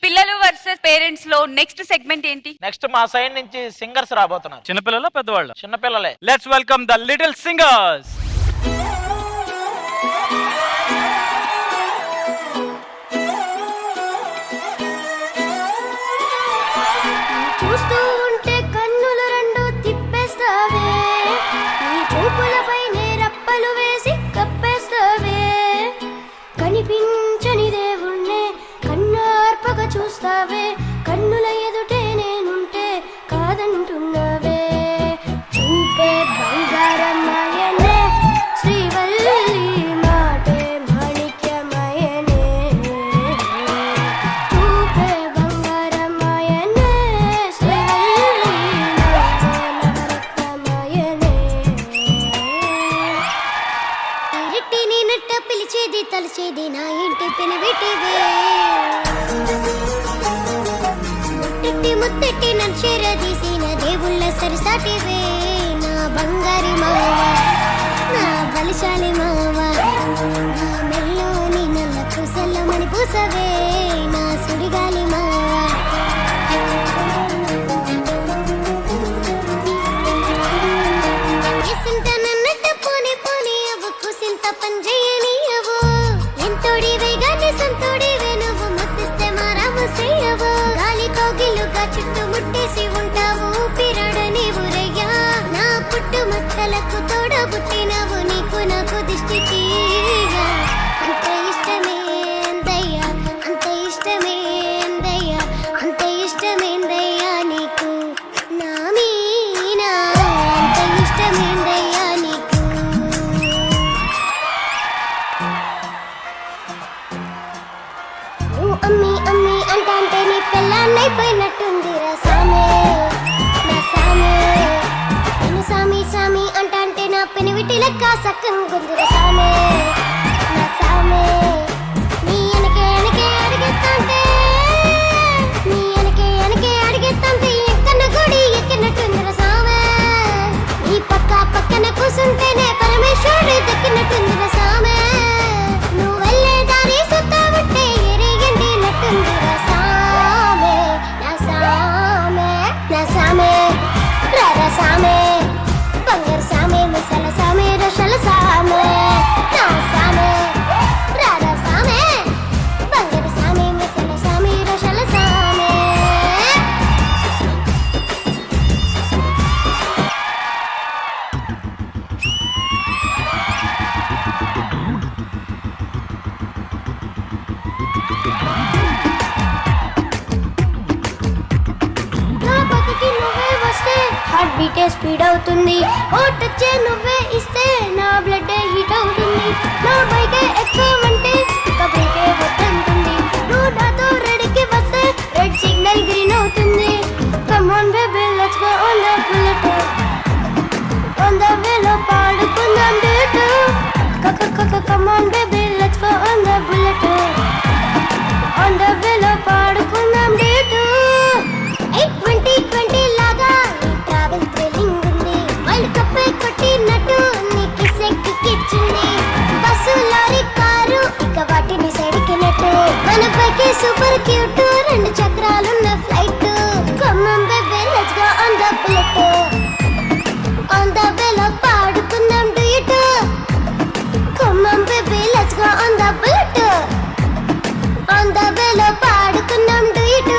పిల్లలు versus parents లో next segment ఏంటి? నెక్స్ట్ మా సైడ్ నుంచి సింగర్స్ రాబోతున్నారు. చిన్నపిల్లలు పెద్దవాళ్ళు? చిన్నపిల్లలే. Let's welcome the little singers. చూస్తూ ఉంటే కన్నులు రెండు తిప్పేస్తావే, నీ చూపులపైనే రప్పలు వేసి కప్పేస్తావే, కనిపించని దేవుణ్ణే కన్నార్పగా చూస్తావే, కన్నుల ఎదుటే నేనుంటే కాదంటున్నావే, చూపే బంగారమాయనే శ్రీవల్లి మాటే మాణిక్యమయనే, చూపే బంగారమాయనే శ్రీవల్లి నవరత్నమయనే, ఇరటిని నట్ట పిలిచేది తలిచేది నా ఇంటి పెనివిటివే, ముత్తెట్టి నన్ను దేవుళ్ళ సరిసాటివే, నా బంగారి మావ నా బలిశాలి మావ, నా మెల్లోని నల్ల పూసల్లమని పూసవే నా సుడిగాలి మావ, ఎసింత నన్నట్ట పోని పోని అవ్వు కుసింత పంజేయని అవ్వు, ఎంతోడివే గాని సంతోడివే నువ్వు ముద్దిస్తే మారాము సేయవు, గాలి కోగిలుగా చుట్టూ ముట్టేసి ఉంటావు పిరాడ నీవు రయ్యా, నా పుట్టు మచ్చలకు తోడ పుట్టినవు నీకు నాకు దిష్టి తీయగా, అంత ఇష్టమేందయ్యా అంత ఇష్టమేందయ్యా అంత ఇష్టమేందయ్యా నీకు నా మీనా, అంత ఇష్టమేందయ్యా నీకు. నువ్వు అమ్మి అమ్మి అంటే నీ పెళ్ళాన్నైపోయినట్టుంది రా సామే నా సామే, నేను సామి సామి అంటే నా పెనివిటి లెక్క సక్కంగుంది రా సామే నా సామే, నీ వెనకే వెనకే అడిగేస్తాంటే నీ వెనకే వెనకే అడిగేస్తాంటే ఎక్కన గుడి ఎక్కినట్టుంది రా సామే, నీ పక్క పక్కన కూసుంటేనే పరమేశ్వరుడు దక్కినట్టుంది రా సామే, నువ్వు వెళ్ళే దారి సుత్తా ఉంటే ఎరిగింది నట్టుంది రా సామే నా సామే నా సామే రారా సామే బంగారు సామే మసాల సామే రసల సామే నా సామే రారా సామే బంగారు సామే మసాల సామే రసల సామే. నా పక్కకి నువ్వే వస్తే హార్ట్ బీటే స్పీడ్ అవుతుంది, ఓ టచ్ నువ్వే ఇస్తే నా బ్లడ్ హీట్ అవుతుంది, నా బైకే ఎక్కువంటే కబైకే వద్దంటుంది, నువ్వు నాతో రెడీకి వస్తే రెడ్ సిగ్నల్ గ్రీన్ అవుతుంది, come on baby let's go on the bullet, on the వేలో పాడుకుందాం date, come on baby let's go on the bullet, on the వేలో పాడుకుందాం డేట్. 2020 లాగా ఈ ట్రావెల్ థ్రిల్లింగ్ ఉంది, వరల్డ్ కప్ కొట్టినట్టు నీకు సెక్కిచ్చింది, బస్సు లారీ కారు ఇక వాటిని సైడ్కినట్టు, మన పైకి సూపర్ క్యూట్ రెండు చక్రాలున్న flight, come on baby let's go on the bullet, on the వేలో పాడుకుందాం duet, come on baby let's go on the bullet, on the వేలో పాడుకుందాం డూయట్.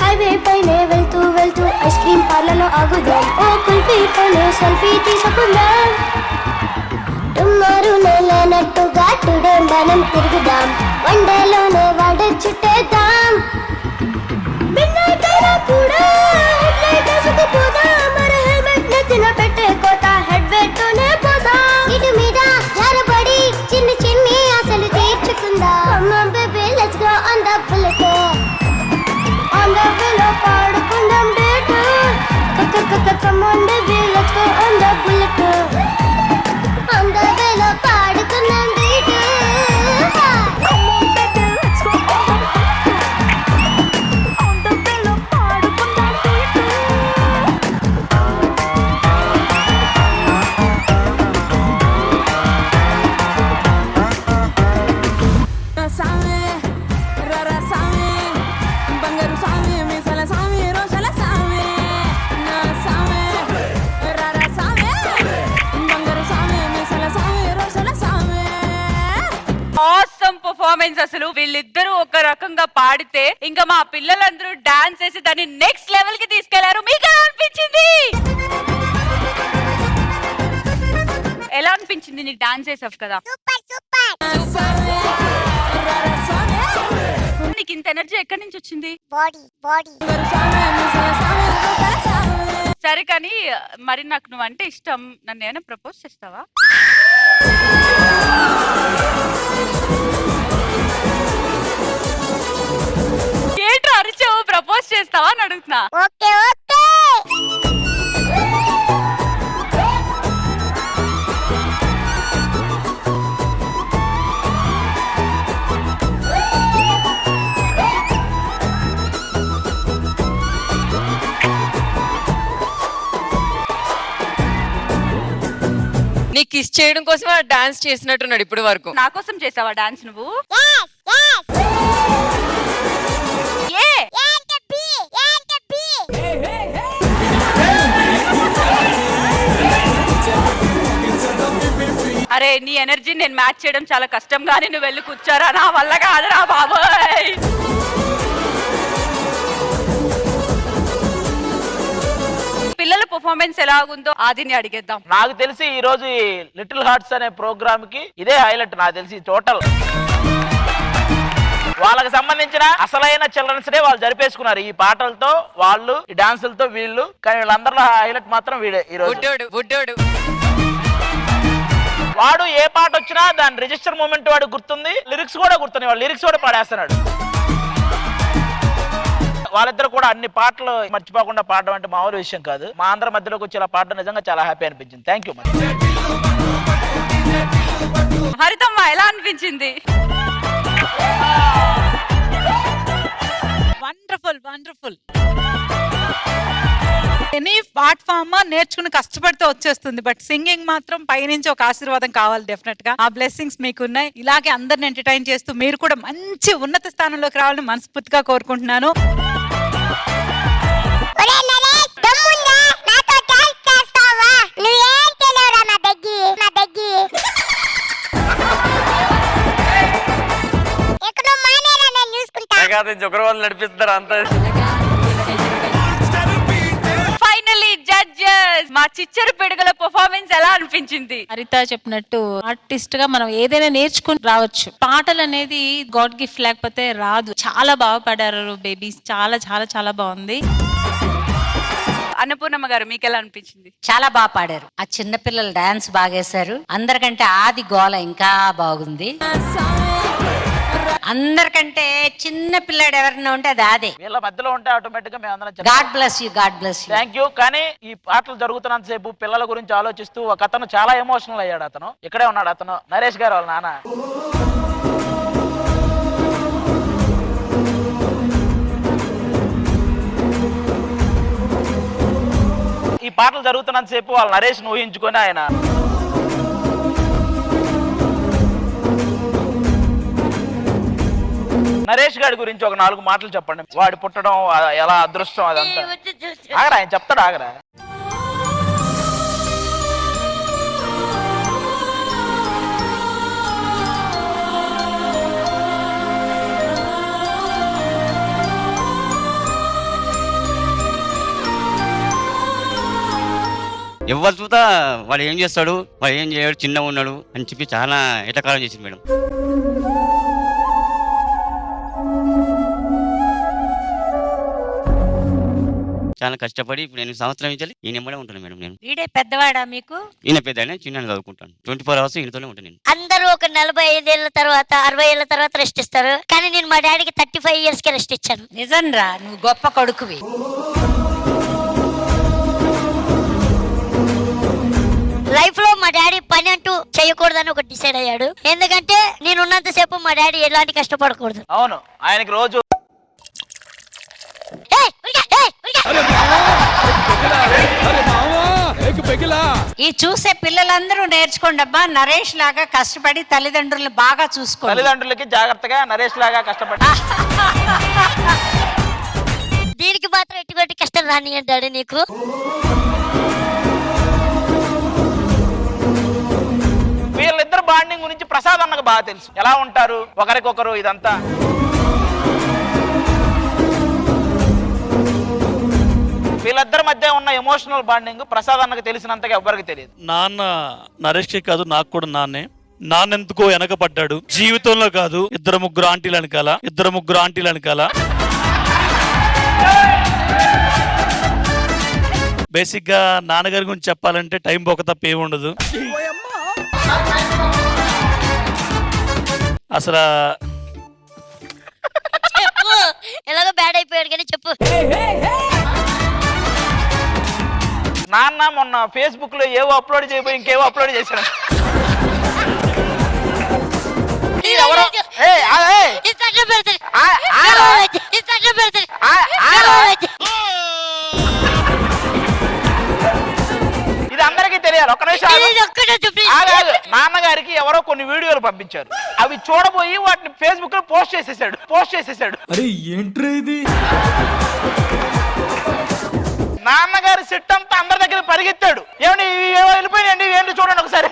హైవే పైనే వెళ్తూ వెళ్తూ ఐస్ క్రీమ్ పార్లర్లో ఆగుదాం, ఓ కుల్ఫీ పైనే సెల్ఫీ తీసుకుందాం, టుమారు నెలనట్టుగా టుడే మనం తిరుగుదాం, వన్ డేలోనే వాడ చుట్టేద్దాం, మిడ్నైట్ అయినా కూడా హెడ్ లైట్ వేసుకుపోదాం, మన హెల్మెట్ నెత్తిన పెట్టే కోత హెడ్ వెయిట్ తోనే పోదాం, ఇటు మీద జారపడి చిన్ని చిన్ని ఆశలు తీర్చుకుందాం, come baby let's go on the bullet, on the వేలో పాడుకుందాం date, come on baby let's go on the bullet, on the వేలో పాడుకుందాం డేట్. పర్ఫార్మెన్స్ అసలు వీళ్ళిద్దరూ ఒక రకంగా పాడితే ఇంకా మా పిల్లలందరూ డాన్స్ చేసి దాన్ని నెక్స్ట్ లెవెల్ కి తీసుకెళ్లారు. మీకు ఎలా అనిపించింది? ఎలా అనిపించింది నీకు? డాన్స్ చేసావు కదా, నీకు ఇంత ఎనర్జీ ఎక్కడి నుంచి వచ్చింది? బాడీ సరే కానీ మరి నాకు నువ్వు అంటే ఇష్టం, నన్ను ఏమైనా ప్రపోజ్ చేస్తావా? ఏంట్రా అరిచావు? ప్రపోజ్ చేస్తావా అని అడుగుతున్నా. ఓకే నీకు కిస్ చేయడం కోసం డాన్స్ చేసినట్టున్నాడు ఇప్పుడు వరకు. నా కోసం చేసావా డాన్స్ నువ్వు? ఏ అరే నీ ఎనర్జీ నేను మ్యాచ్ చేయడం చాలా కష్టం, కానీ నువ్వు వెళ్ళి కూర్చోరా, నా వల్ల కాదురా బాబోయ్. పిల్లల పర్ఫార్మెన్స్ ఎలాగుందో ఆదిని అడిగేద్దాం. నాకు తెలిసి ఈ రోజు ఈ లిటిల్ హార్ట్స్ అనే ప్రోగ్రామ్ కి ఇదే హైలైట్. నాకు తెలిసి టోటల్ వాళ్ళకి సంబంధించిన అసలైన చిల్డ్రన్స్ డే వాళ్ళు జరిపేసుకున్నారు ఈ పాటలతో, వాళ్ళు ఈ డాన్సులతో వీళ్ళు. కానీ వీళ్ళందరిలో హైలైట్ మాత్రం వీడే ఈ రోజు. బుడ్డోడు వాడు ఏ పాట వచ్చినా దాని రిజిస్టర్ మూమెంట్ వాడు గుర్తుంది, లిరిక్స్ కూడా గుర్తున్నాయి, వాడు లిరిక్స్ కూడా పాడేస్తున్నాడు. వాళ్ళిద్దరు కూడా అన్ని పాటలు మర్చిపోకుండా పాడడం అంటే మామూలు విషయం కాదు. మా అందరి మధ్యలోకి వచ్చి ఇలా పాడడం నిజంగా చాలా హ్యాపీ అనిపించింది. Thank you. హరితమ్మ ఎలా అనిపించింది? వండర్ఫుల్. ఎనీ ఆర్ట్ ఫామ్ నేర్చుకుని కష్టపడితే వచ్చేస్తుంది, బట్ సింగింగ్ మాత్రం పైనుంచి ఒక ఆశీర్వాదం కావాలి. డెఫినెట్ గా ఆ బ్లెస్సింగ్స్ మీకున్నాయి. ఇలాగే అందరిని ఎంటర్టైన్ చేస్తూ మీరు కూడా మంచి ఉన్నత స్థానంలోకి రావాలని మనస్ఫూర్తిగా కోరుకుంటున్నాను. నడిపిస్తారు అంత. ఫైనల్లీ జడ్జెస్, మా చిచ్చరు పిడుగుల పర్ఫార్మెన్స్ ఎలా అనిపించింది? హరిత చెప్పినట్టు ఆర్టిస్ట్ గా మనం ఏదైనా నేర్చుకుని రావచ్చు. పాటలు అనేది గాడ్ గిఫ్ట్ లేకపోతే రాదు. చాలా బాగా పాడారు బేబీస్, చాలా చాలా చాలా బాగుంది. అన్నపూర్ణమ్మ గారు మీకు ఎలా అనిపించింది? చాలా బాగా పాడారు. ఆ చిన్నపిల్లలు డాన్స్ బాగేశారు. అందరికంటే ఆది గోల ఇంకా బాగుంది. అందరికంటే చిన్న పిల్లాడు ఎవరైనా ఉంటే అది అదే. వీళ్ళ మధ్యలో ఉంటే ఆటోమేటిక్ గా మేము God bless you. Thank you. కానీ ఈ పాటలు జరుగుతున్నంత సేపు పిల్లల గురించి ఆలోచిస్తూ ఒక అతను చాలా ఎమోషనల్ అయ్యాడు. అతను ఇక్కడే ఉన్నాడు. అతను నరేష్ గారు వాళ్ళ నాన్న. ఈ పాటలు జరుగుతున్నంత సేపు వాళ్ళ నరేష్ ఊహించుకొని ఆయన నరేష్ గారి గురించి ఒక 4 మాటలు చెప్పండి. వాడి పుట్టడం ఎలా అదృష్టం అదంతా. ఆగరా, ఆయన చెప్తాడు. ఆగరా. ఎవరు చూతా వాడు ఏం చేస్తాడు, వాడు ఏం చేయడు, చిన్నగా ఉన్నాడు అని చెప్పి చాలా ఎటకారం చేసింది మేడం. చాలా కష్టపడి ఇప్పుడు నేను సంవత్సరం ఇచ్చాలి ఈ నెంబడే ఉంటాను మేడం. నేను వీడే పెద్దవాడా మీకు? ఈయన పెద్ద, చిన్న చదువుకుంటాను. 24 hours ఈయనతోనే ఉంటాను నేను. అందరూ ఒక 45 ఏళ్ల తర్వాత 60 ఏళ్ల తర్వాత రెస్ట్ ఇస్తారు, కానీ నేను మా డాడీకి 35 years కి రెస్ట్ ఇచ్చాను. నిజం రా, నువ్వు గొప్ప కొడుకువి. లైఫ్ లో మా డాడీ పని అంటూ చేయకూడదని ఒక డిసైడ్ అయ్యాడు. ఎందుకంటే నేను ఉన్నంత సేపు మా డాడీ ఎలాంటి కష్టపడకూడదు. అవును, ఆయనకి రోజు ఈ చూసే పిల్లలందరూ నేర్చుకోండి అబ్బా. నరేష్ లాగా కష్టపడి తల్లిదండ్రులు బాగా చూసుకోండి. తల్లిదండ్రులకి జాగ్రత్తగా నరేష్ లాగా కష్టపడి. దీనికి మాత్రం ఎటువంటి కష్టం రాని అంటాడు నీకు. వీళ్ళిద్దరు బాండింగ్ గురించి ప్రసాద్ అన్నకు బాగా తెలుసు. ఎలా ఉంటారు ఒకరికొకరు ఇదంతా. వీళ్ళిద్దరి మధ్య ఉన్న ఎమోషనల్ బాండింగ్ ప్రసాద్ అన్నకు తెలిసినంతగా ఎవ్వరికి తెలియదు. నాన్న నరేష్కే కాదు, నాకు కూడా నాన్నే. నాన్నెందుకో వెనకపడ్డాడు జీవితంలో కాదు. ఇద్దరు ముగ్గురు ఆంటీలు వెనకాల బేసిక్ గా నాన్నగారి గురించి చెప్పాలంటే టైం పోక తప్ప ఏముండదు. అసలు ఎలాగో బ్యాడ్ అయిపోయాడు కానీ చెప్పు. నాన్న మొన్న ఫేస్బుక్ లో ఏవో అప్లోడ్ చేయబోయి ఇంకేవో అప్లోడ్ చేశాడు. ఎవరో ఇది అందరికీ తెలియాలి. ఒక్క నిమిషం నాన్నగారికి ఎవరో కొన్ని వీడియోలు పంపించారు. అవి చూడబోయి వాటిని ఫేస్బుక్ లో పోస్ట్ చేసేసాడు. అరే ఏంట్రా ఇది? నాన్నగారి సెట్ అంతా అందరి దగ్గర పరిగెత్తాడు. ఏమండి ఇవి వెళ్ళిపోయినాయండి, ఏంటి చూడండి ఒకసారి.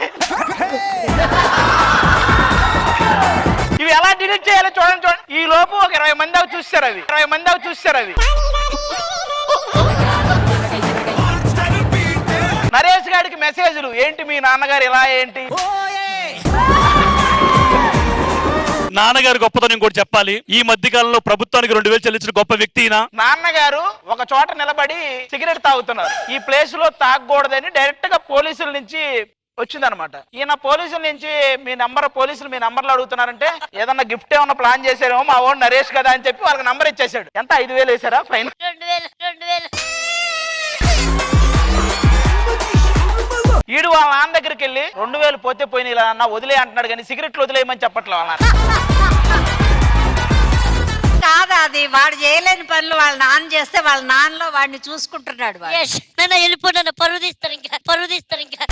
ఇవి ఎలా డిలీట్ చేయాలో చూడండి. ఈ లోపు ఒక 20 మంది దాకా చూస్తారు అవి. నరేష్ గారికి మెసేజ్లు, ఏంటి మీ నాన్నగారు ఇలా ఏంటి. నాన్నగారు గొప్పతనం కూడా చెప్పాలి. ఈ మధ్య కాలంలో ప్రభుత్వానికి 2000 చెల్లించిన గొప్ప వ్యక్తి. నాన్నగారు ఒక చోట నిలబడి సిగరెట్ తాగుతున్నారు. ఈ ప్లేస్ లో తాగకూడదని డైరెక్ట్ గా పోలీసుల నుంచి వచ్చిందనమాట. ఈయన పోలీసుల నుంచి పోలీసులు మీ నంబర్లు అడుగుతున్నారంటే ఏదన్నా గిఫ్ట్ ఏమన్నా ప్లాన్ చేశారేమో, మా ఓన్ నరేష్ కదా అని చెప్పి వాళ్ళకి నంబర్ ఇచ్చేసాడు. ఎంత 5000 వేసారా ఫైన్? 2000. ఈడు వాళ్ళ నాన్న దగ్గరికి వెళ్ళి 2000 పోతే పోయిన ఇలా అన్న వదిలే అంటున్నాడు, కానీ సిగరెట్లు వదిలేయమని చెప్పట్లే వాళ్ళ నాన్న. కాదా, అది వాడు చేయలేని పనులు వాళ్ళ నాన్న చేస్తే వాళ్ళ నాన్నలో వాడిని చూసుకుంటున్నాడు. వెళ్ళిపోయిన పరువు తీస్తారు ఇంకా